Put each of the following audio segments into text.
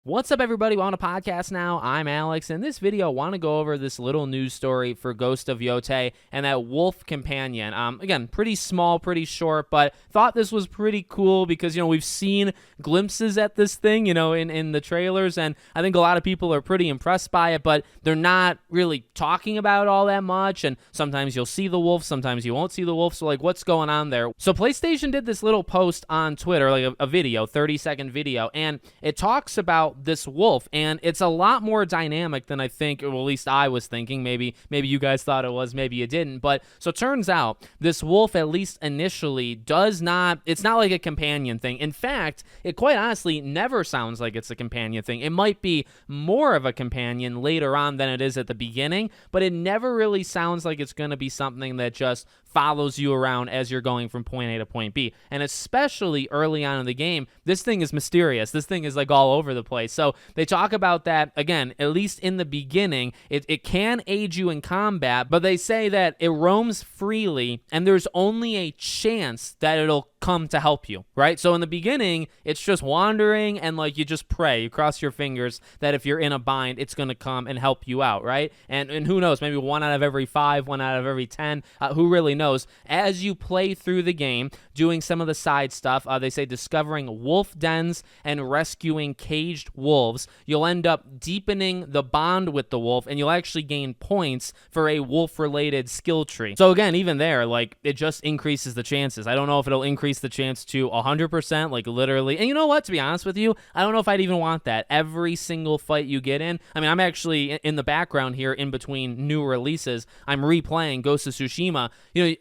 What's up, everybody? We're on a podcast now. I'm Alex. In this video, I want to go over this little news story for Ghost of Yotei and that wolf companion. Again, pretty small, pretty short, but thought this was pretty cool because, we've seen glimpses at this thing, in the trailers, and I think a lot of people are pretty impressed by it, but they're not really talking about it all that much, and sometimes you'll see the wolf, sometimes you won't see the wolf, so, what's going on there? So PlayStation did this little post on Twitter, a video, 30-second video, and it talks about this wolf, and it's a lot more dynamic than I think, or at least I was thinking. Maybe you guys thought it was, maybe you didn't. But so it turns out this wolf, at least initially, it's not like a companion thing. In fact, it quite honestly never sounds like it's a companion thing. It might be more of a companion later on than it is at the beginning, but it never really sounds like it's going to be something that just follows you around as you're going from point A to point B. And especially early on in the game, this thing is mysterious. This thing is all over the place. So they talk about that, again, at least in the beginning. It can aid you in combat, but they say that it roams freely and there's only a chance that it'll come to help you, right? So in the beginning, it's just wandering and you just pray, you cross your fingers that if you're in a bind, it's going to come and help you out, right? And who knows, maybe 1 out of every 5, 1 out of every 10, who really knows? As you play through the game, doing some of the side stuff, they say discovering wolf dens and rescuing caged wolves, you'll end up deepening the bond with the wolf, and you'll actually gain points for a wolf-related skill tree. So again, even there, it just increases the chances. I don't know if it'll increase the chance to 100%, literally. And you know what? To be honest with you, I don't know if I'd even want that. Every single fight you get in, I'm actually in the background here in between new releases. I'm replaying Ghost of Tsushima,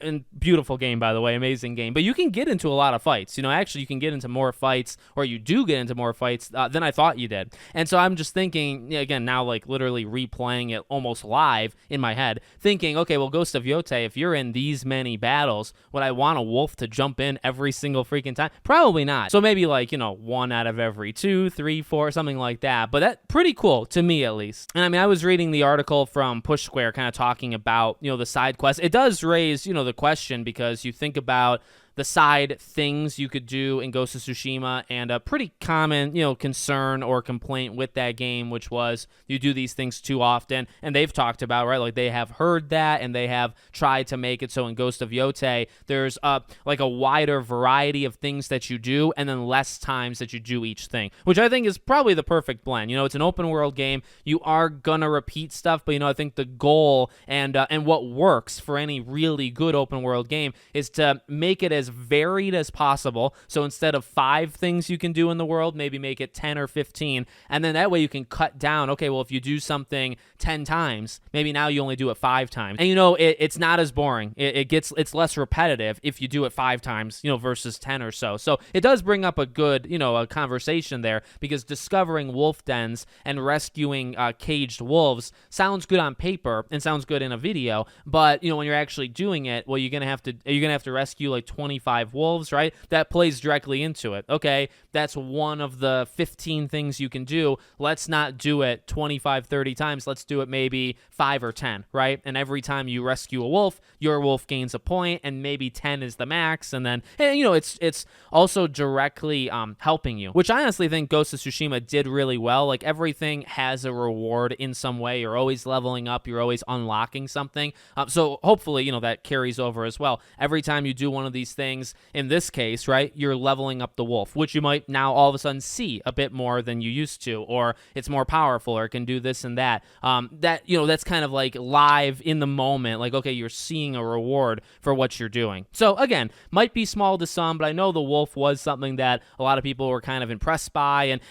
and beautiful game, by the way, amazing game. But you can get into a lot of fights. Actually, you can get into more fights, or you do get into more fights than I thought you did. And so I'm just thinking, again, now literally replaying it almost live in my head, thinking, okay, well, Ghost of Yotei, if you're in these many battles, would I want a wolf to jump in every single freaking time? Probably not. So maybe 1 out of every 2, 3, 4, something like that. But that's pretty cool to me, at least. And I was reading the article from Push Square kind of talking about, the side quests. It does raise, the question, because you think about the side things you could do in Ghost of Tsushima, and a pretty common, concern or complaint with that game, which was you do these things too often, and they've talked about, right, they have heard that, and they have tried to make it so in Ghost of Yotei, there's a wider variety of things that you do, and then less times that you do each thing, which I think is probably the perfect blend. It's an open world game. You are gonna repeat stuff, but I think the goal and what works for any really good open world game is to make it as varied as possible. So instead of 5 things you can do in the world, maybe make it 10 or 15, and then that way you can cut down. Okay, well, if you do something 10 times, maybe now you only do it 5 times, and it's not as boring. It's less repetitive if you do it 5 times, versus 10 or so. So it does bring up a good, a conversation there, because discovering wolf dens and rescuing caged wolves sounds good on paper and sounds good in a video, but when you're actually doing it, well, you're gonna have to rescue 25 wolves, right? That plays directly into it. Okay, that's one of the 15 things you can do. Let's not do it 25, 30 times. Let's do it maybe 5 or 10, right? And every time you rescue a wolf, your wolf gains a point, and maybe 10 is the max. And then, it's also directly helping you, which I honestly think Ghost of Tsushima did really well. Everything has a reward in some way. You're always leveling up. You're always unlocking something. So hopefully, that carries over as well. Every time you do one of these things, in this case, right, you're leveling up the wolf, which you might now all of a sudden see a bit more than you used to, or it's more powerful, or it can do this and that. That's kind of live in the moment. Okay, you're seeing a reward for what you're doing. So again, might be small to some, but I know the wolf was something that a lot of people were kind of impressed by, and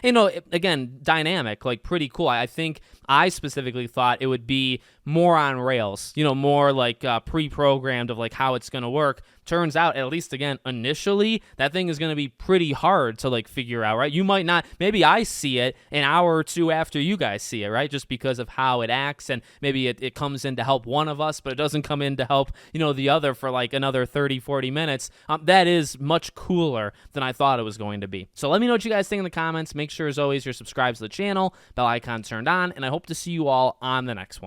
again, dynamic, pretty cool. I think I specifically thought it would be more on rails, more pre-programmed of how it's going to work. Turns out, at least again, initially, that thing is going to be pretty hard to figure out, right? You might not, maybe I see it an hour or 2 after you guys see it, right? Just because of how it acts, and maybe it comes in to help one of us, but it doesn't come in to help, the other for another 30, 40 minutes. That is much cooler than I thought it was going to be. So let me know what you guys think in the comments. Make sure, as always, you're subscribed to the channel, bell icon turned on, and I hope to see you all on the next one.